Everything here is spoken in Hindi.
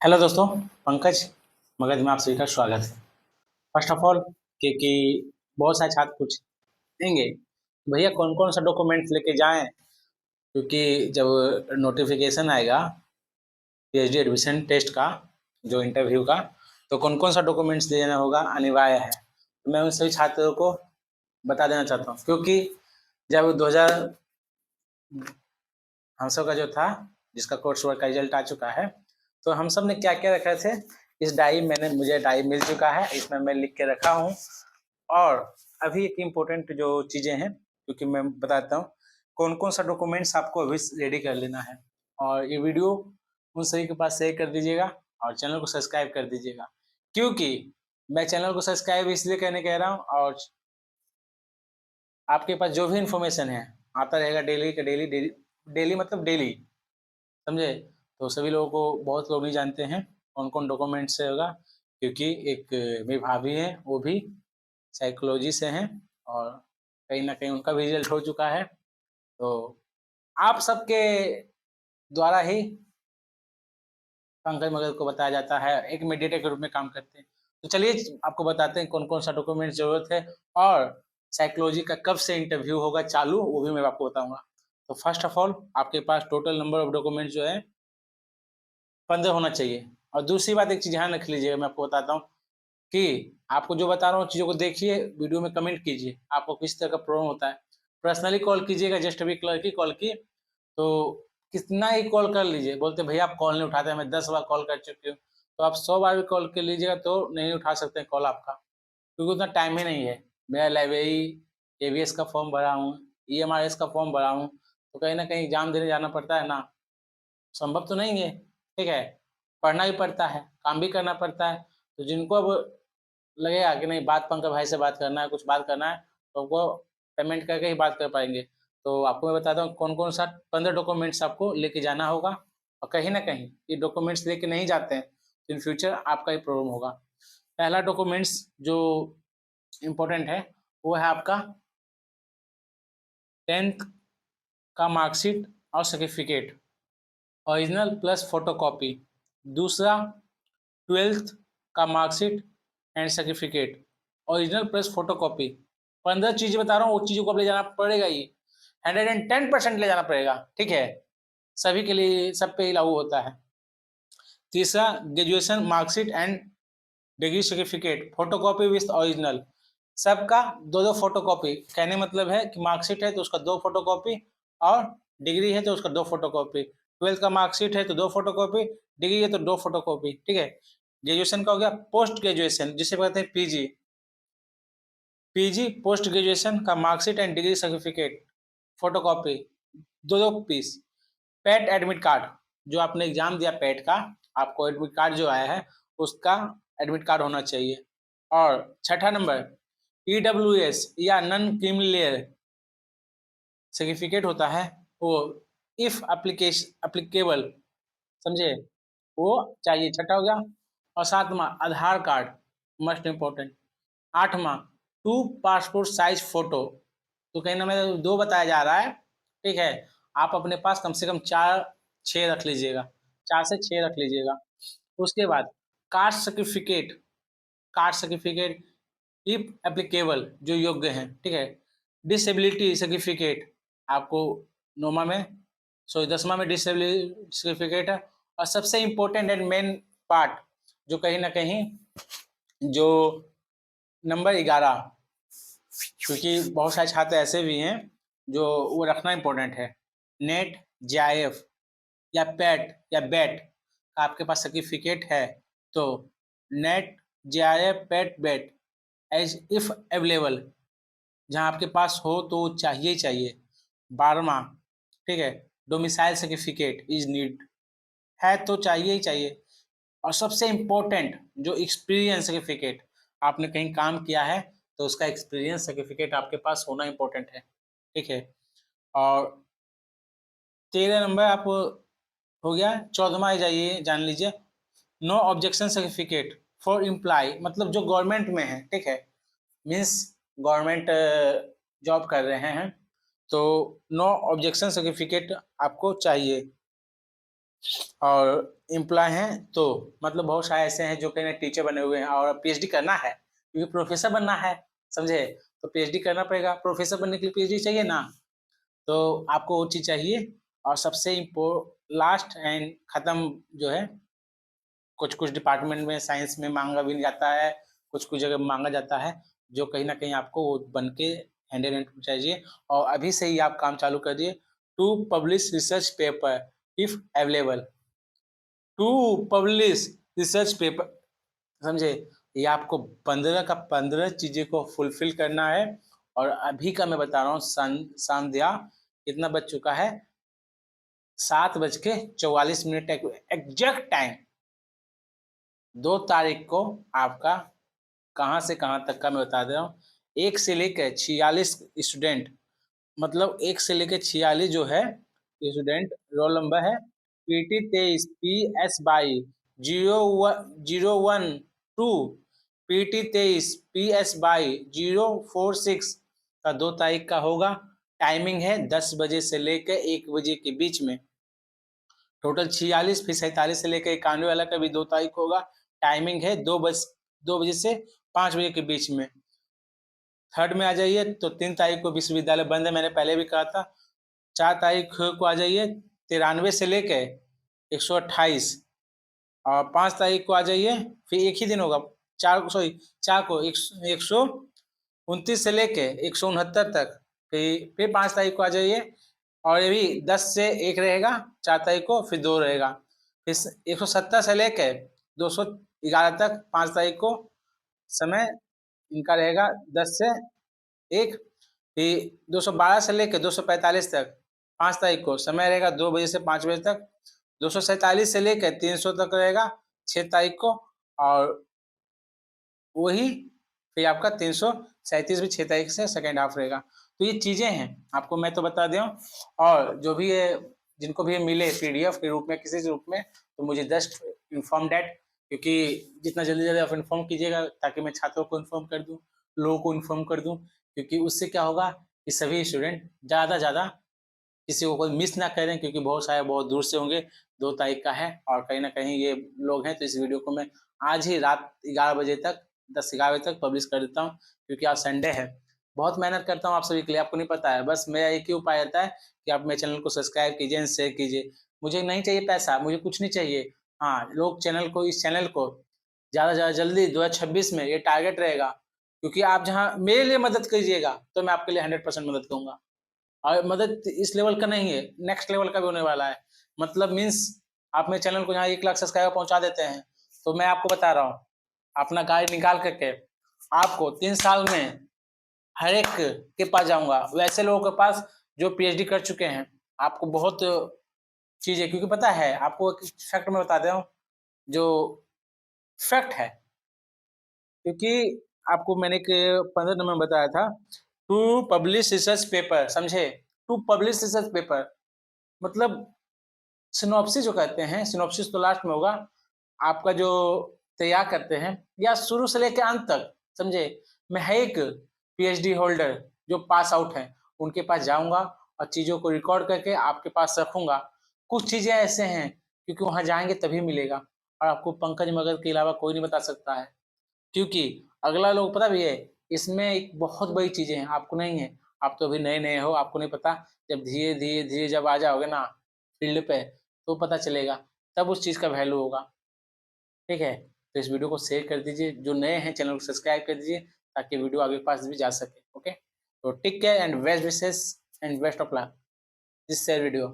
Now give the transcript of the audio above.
हेलो दोस्तों, पंकज मगध में आप सभी का स्वागत है। फर्स्ट ऑफ ऑल क्योंकि बहुत सारे छात्र पूछेंगे भैया कौन कौन सा डॉक्यूमेंट्स लेके जाएं, क्योंकि जब नोटिफिकेशन आएगा पीएचडी एडमिशन टेस्ट का, जो इंटरव्यू का, तो कौन कौन सा डॉक्यूमेंट्स ले जाना होगा अनिवार्य है। तो मैं उन सभी छात्रों को बता देना चाहता हूँ, क्योंकि जब 2000 हम सब का जो था, जिसका कोर्स वर्क का रिजल्ट आ चुका है, तो हम सब ने क्या क्या रखे थे। इस डायरी मुझे डायरी मिल चुका है, इसमें मैं लिख के रखा हूँ। और अभी एक इम्पोर्टेंट जो चीज़ें हैं, क्योंकि मैं बताता हूँ कौन कौन सा डॉक्यूमेंट्स आपको अभी रेडी कर लेना है। और ये वीडियो उन सभी के पास शेयर कर दीजिएगा और चैनल को सब्सक्राइब कर दीजिएगा, क्योंकि मैं चैनल को सब्सक्राइब इसलिए करने कह रहा हूँ, और आपके पास जो भी इंफॉर्मेशन है आता रहेगा डेली का डेली डेली। डेली मतलब डेली, समझे। तो सभी लोगों को, बहुत लोग नहीं जानते हैं कौन कौन डॉक्यूमेंट से होगा, क्योंकि एक मेरी भाभी है, वो भी साइकोलॉजी से हैं, और कहीं ना कहीं उनका भी रिजल्ट हो चुका है। तो आप सबके द्वारा ही पंकज मगध को बताया जाता है, एक मीडिएटर के रूप में काम करते हैं। तो चलिए आपको बताते हैं कौन कौन सा डॉक्यूमेंट जरूरत है, और साइकोलॉजी का कब से इंटरव्यू होगा चालू, वो भी मैं आपको बताऊंगा। तो फर्स्ट ऑफ ऑल आपके पास टोटल नंबर ऑफ डॉक्यूमेंट जो है 15 होना चाहिए। और दूसरी बात, एक चीज ध्यान रख लीजिएगा, मैं आपको बताता हूँ कि आपको जो बता रहा हूँ चीज़ों को देखिए, वीडियो में कमेंट कीजिए आपको किस तरह का प्रॉब्लम होता है। पर्सनली कॉल कीजिएगा, जस्ट अभी लड़की कॉल की, तो कितना ही कॉल कर लीजिए, बोलते भैया आप कॉल नहीं उठाते, मैं 10 बार कॉल कर चुकी हूँ। तो आप 100 बार भी कॉल कर लीजिएगा तो नहीं उठा सकते कॉल आपका, क्योंकि उतना टाइम ही नहीं है। मेरा लाइब्रेरी एवीएस का फॉर्म भरा हूँ, ईएमआरएस का फॉर्म भरा हूँ, तो कहीं ना कहीं एग्जाम देने जाना पड़ता है ना, संभव तो नहीं है। ठीक है, पढ़ना भी पड़ता है, काम भी करना पड़ता है। तो जिनको अब लगेगा कि नहीं बात पंकज भाई से बात करना है, कुछ बात करना है, तो आपको पेमेंट करके ही बात कर पाएंगे। तो आपको मैं बताता हूँ कौन कौन सा 15 डॉक्यूमेंट्स आपको लेके जाना होगा। और कहीं ना कहीं ये डॉक्यूमेंट्स लेके नहीं जाते हैं तो इन फ्यूचर आपका ही प्रॉब्लम होगा। पहला डॉक्यूमेंट्स जो इम्पोर्टेंट है, वो है आपका 10th का मार्कशीट और सर्टिफिकेट, ओरिजिनल प्लस फोटोकॉपी। दूसरा 12th का marksheet and certificate, original plus photocopy. 15 चीजें बता रहा हूँ, वो चीजों को अब ले जाना पड़ेगा ही, 110% ले जाना पड़ेगा। ठीक है, सभी के लिए, सब पे ही लागू होता है। तीसरा graduation marksheet and degree certificate, photocopy with original. सबका दो दो फोटोकॉपी, कहने मतलब है कि मार्कशीट है तो उसका दो फोटोकॉपी, और डिग्री है तो उसका दो फोटोकॉपी। 12th का मार्कशीट है तो दो फोटोकॉपी, डिग्री है तो दो फोटोकॉपी। ठीक है, ग्रेजुएशन का हो गया, पोस्ट ग्रेजुएशन जिसे कहते हैं पीजी, पीजी पोस्ट ग्रेजुएशन का marksheet and degree certificate, photocopy दो दो पीस। पेट एडमिट कार्ड, जो आपने एग्जाम दिया पेट का, आपको एडमिट कार्ड जो आया है उसका एडमिट कार्ड होना चाहिए। और छठा नंबर ईडब्ल्यूएस या नॉन क्रिमिनल सर्टिफिकेट होता है, वो इफ एप्लीकेशन एप्लीकेबल, समझे, वो चाहिए। छठा हो गया। और सातवां आधार कार्ड, मस्ट इम्पोर्टेंट। आठवां टू पासपोर्ट साइज फोटो, तो कहीं ना मैं दो बताया जा रहा है। ठीक है, आप अपने पास कम से कम चार छः रख लीजिएगा, 4 से 6 रख लीजिएगा। उसके बाद caste certificate, caste certificate if applicable, जो योग्य हैं। ठीक है, डिसेबिलिटी सर्टिफिकेट, आपको नौमा में, सॉरी 10वां में डिसेबिलिटी सर्टिफिकेट है। और सबसे इम्पोर्टेंट एंड मेन पार्ट, जो कहीं ना कहीं जो नंबर 11, क्योंकि बहुत सारे छात्र ऐसे भी हैं जो वो रखना इम्पोर्टेंट है, नेट जेआईएफ या पैट या बैट का आपके पास सर्टिफिकेट है तो NET JRF PET BET as if available, जहाँ आपके पास हो तो चाहिए ही चाहिए। 12वां, ठीक है, डोमिसाइल सर्टिफिकेट इज नीड, है तो चाहिए ही चाहिए। और सबसे इम्पोर्टेंट जो एक्सपीरियंस सर्टिफिकेट, आपने कहीं काम किया है तो उसका एक्सपीरियंस सर्टिफिकेट आपके पास होना इम्पोर्टेंट है। ठीक है, और 13 नंबर आप हो गया। 14वां जाइए, जान लीजिए, no objection certificate for employee, मतलब जो गवर्नमेंट में है। ठीक है, मीन्स गवर्नमेंट जॉब कर रहे हैं तो नो ऑब्जेक्शन सर्टिफिकेट आपको चाहिए। और एम्प्लॉय हैं तो मतलब बहुत सारे ऐसे हैं जो कहीं टीचर बने हुए हैं और पीएचडी करना है क्योंकि प्रोफेसर बनना है, समझे? तो पीएचडी करना पड़ेगा, प्रोफेसर बनने के लिए पीएचडी चाहिए ना, तो आपको वो चीज़ चाहिए। और सबसे लास्ट एंड खत्म जो है, कुछ कुछ डिपार्टमेंट में साइंस में मांगा भी जाता है, कुछ कुछ जगह मांगा जाता है, जो कहीं ना कहीं आपको वो बन के हैंड इन हैंड चाहिए। और अभी से ही आप काम चालू कर दिए। To publish research paper if available, to publish research paper, समझे? ये आपको 15 का 15 चीजें को फुलफिल करना है। और अभी का मैं बता रहा हूँ, संध्या कितना बज चुका है, 7:44 एग्जैक्ट टाइम। 2 तारीख को आपका कहाँ से कहाँ तक का मैं बता दे रहा हूँ। 1 से लेकर 46 स्टूडेंट, मतलब 1 से लेकर 46 जो है स्टूडेंट, रोल नंबर है PT23 PS22 0112 PT23 PS22 046 का 2 तारीख का होगा। टाइमिंग है 10 बजे से लेकर 1 बजे के बीच में। टोटल 46, फिर 47 से लेकर 91 वाला का भी 2 तारीख होगा। टाइमिंग है 2 बजे से 5 बजे के बीच में। थर्ड में आ जाइए तो 3 तारीख को विश्वविद्यालय बंद है, मैंने पहले भी कहा था। 4 तारीख को आ जाइए 93 से लेके 128। और 5 तारीख को आ जाइए, फिर एक ही दिन होगा। 4 को 129 से लेके 169 तक। फिर 5 तारीख को आ जाइए, और ये भी 10 से 1 रहेगा 4 तारीख को, फिर 2 रहेगा। फिर 170 से लेके 211 तक 5 तारीख को समय इनका रहेगा 10 से 1। फिर 212 से लेकर 245 तक 5 तारीख को समय रहेगा 2 बजे से 5 बजे तक। 247 से लेकर 300 तक रहेगा 6 तारीख को। और वही फिर आपका 337 भी 6 तारीख से सेकेंड हाफ रहेगा। तो ये चीज़ें हैं, आपको मैं तो बता दूँ। और जो भी ये जिनको भी मिले PDF के रूप में किसी रूप में, तो मुझे जस्ट इन्फॉर्म डैट, क्योंकि जितना जल्दी जल्दी आप इन्फॉर्म कीजिएगा ताकि मैं छात्रों को इन्फॉर्म कर दूँ, लोगों को इन्फॉर्म कर दूँ। क्योंकि उससे क्या होगा कि सभी स्टूडेंट ज़्यादा ज़्यादा किसी को कोई मिस ना करें, क्योंकि बहुत सारे बहुत दूर से होंगे। 2 तारीख का है और कहीं ना कहीं ये लोग हैं, तो इस वीडियो को मैं आज ही रात 11 बजे तक 10-11 बजे तक पब्लिश कर देता हूँ, क्योंकि आज संडे है। बहुत मेहनत करता हूँ आप सभी के लिए, आपको नहीं पता है। बस मेरा एक ही उपाय रहता है कि आप मेरे चैनल को सब्सक्राइब कीजिए, शेयर कीजिए। मुझे नहीं चाहिए पैसा, मुझे कुछ नहीं चाहिए। हाँ, लोग इस चैनल को ज़्यादा से ज़्यादा जल्दी 2026 में ये टारगेट रहेगा, क्योंकि आप जहाँ मेरे लिए मदद कीजिएगा तो मैं आपके लिए 100% मदद करूँगा। और मदद इस लेवल का नहीं है, नेक्स्ट लेवल का भी होने वाला है। मतलब मीन्स आप मेरे चैनल को जहाँ 1 लाख सब्सक्राइबर पहुँचा देते हैं, तो मैं आपको बता रहा हूँ, अपना गाड़ी निकाल करके आपको 3 साल में हर एक के पास जाऊँगा, वैसे लोगों के पास जो PhD कर चुके हैं। आपको बहुत चीज़ें, क्योंकि पता है आपको एक फैक्ट मैं बता दे रहा हूँ, जो फैक्ट है, क्योंकि आपको मैंने एक 15 नंबर में बताया था, टू पब्लिश रिसर्च पेपर, समझे? टू पब्लिश रिसर्च पेपर मतलब सिनॉप्सिस जो कहते हैं, सिनॉप्सिस तो लास्ट में होगा। आपका जो तैयार करते हैं या शुरू से लेकर अंत तक, समझे? मैं हर एक PhD होल्डर जो पास आउट हैं, उनके पास जाऊँगा और चीज़ों को रिकॉर्ड करके आपके पास रखूँगा। कुछ चीज़ें ऐसे हैं, क्योंकि वहाँ जाएँगे तभी मिलेगा, और आपको पंकज मगध के अलावा कोई नहीं बता सकता है। क्योंकि अगला लोग पता भी है, इसमें एक बहुत बड़ी चीज़ें हैं, आपको नहीं है। आप तो अभी नए-नए हो, आपको नहीं पता। जब धीरे-धीरे जब आ जाओगे ना फील्ड पे, तो पता चलेगा, तब उस चीज़ का वैल्यू होगा। ठीक है? तो इस वीडियो को शेयर कर दीजिए, जो नए हैं चैनल को सब्सक्राइब कर दीजिए, ताकि वीडियो आगे के पास भी जा सके। ओके? तो take care and best wishes and best of luck. This share video.